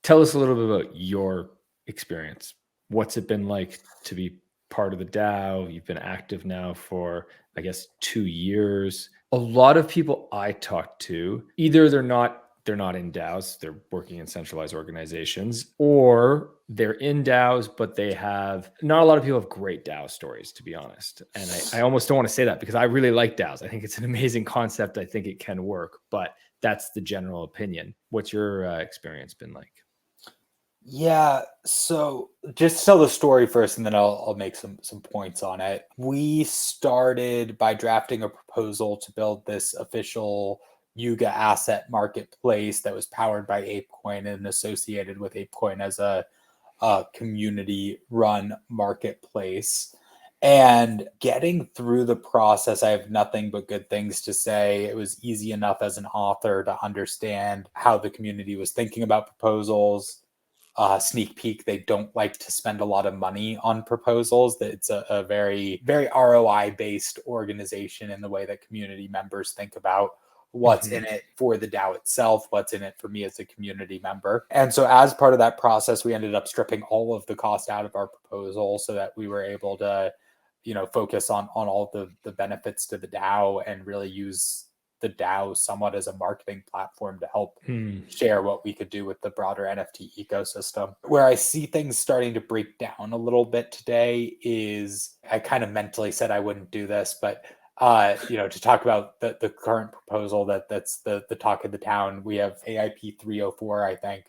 Tell us a little bit about your experience. What's it been like to be part of the DAO? You've been active now for, I guess, 2 years. A lot of people I talk to, either they're not in DAOs, they're working in centralized organizations, or they're in DAOs, but they have not a lot of people have great DAO stories, to be honest. And I almost don't want to say that because I really like DAOs. I think it's an amazing concept. I think it can work, but that's the general opinion. What's your experience been like? Yeah, so just tell the story first, and then I'll make some points on it. We started by drafting a proposal to build this official Yuga asset marketplace that was powered by ApeCoin and associated with ApeCoin as a community-run marketplace. And getting through the process, I have nothing but good things to say. It was easy enough as an author to understand how the community was thinking about proposals. Sneak peek, they don't like to spend a lot of money on proposals. That it's a very, very ROI based organization in the way that community members think about what's in it for the DAO itself, what's in it for me as a community member. And so as part of that process, we ended up stripping all of the cost out of our proposal so that we were able to, focus on all the benefits to the DAO and really use the DAO somewhat as a marketing platform to help share what we could do with the broader NFT ecosystem. Where I see things starting to break down a little bit today is I kind of mentally said I wouldn't do this, but to talk about the current proposal that's the talk of the town. We have AIP 304, I think.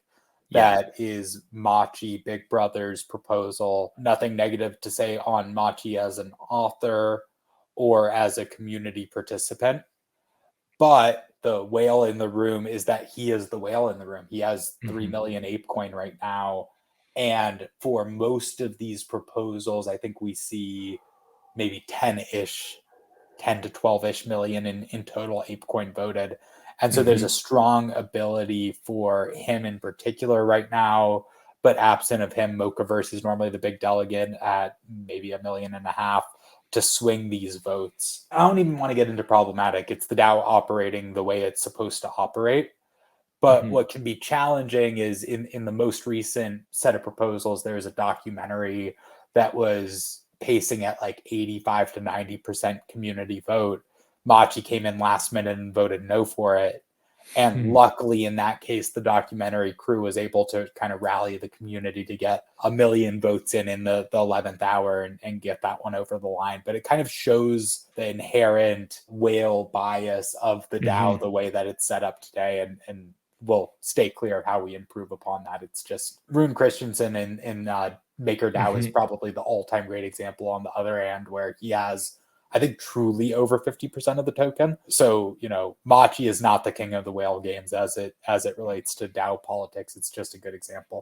That is Machi Big Brother's proposal. Nothing negative to say on Machi as an author or as a community participant. But the whale in the room is that he is the whale in the room. He has 3 million ApeCoin right now. And for most of these proposals, I think we see maybe 10 to 12-ish million in total ApeCoin voted. And so there's a strong ability for him in particular right now. But absent of him, Mochaverse is normally the big delegate at maybe 1.5 million to swing these votes. I don't even want to get into problematic. It's the DAO operating the way it's supposed to operate. But what can be challenging is in the most recent set of proposals, there's a documentary that was pacing at like 85 to 90% community vote. Machi came in last minute and voted no for it. And luckily, in that case, the documentary crew was able to kind of rally the community to get 1 million votes in the 11th hour and get that one over the line. But it kind of shows the inherent whale bias of the DAO, the way that it's set up today. And we'll stay clear of how we improve upon that. It's just Rune Christensen in MakerDAO is probably the all-time great example on the other hand, where he has, I think, truly over 50% of the token. So, Machi is not the king of the whale games as it relates to DAO politics. It's just a good example.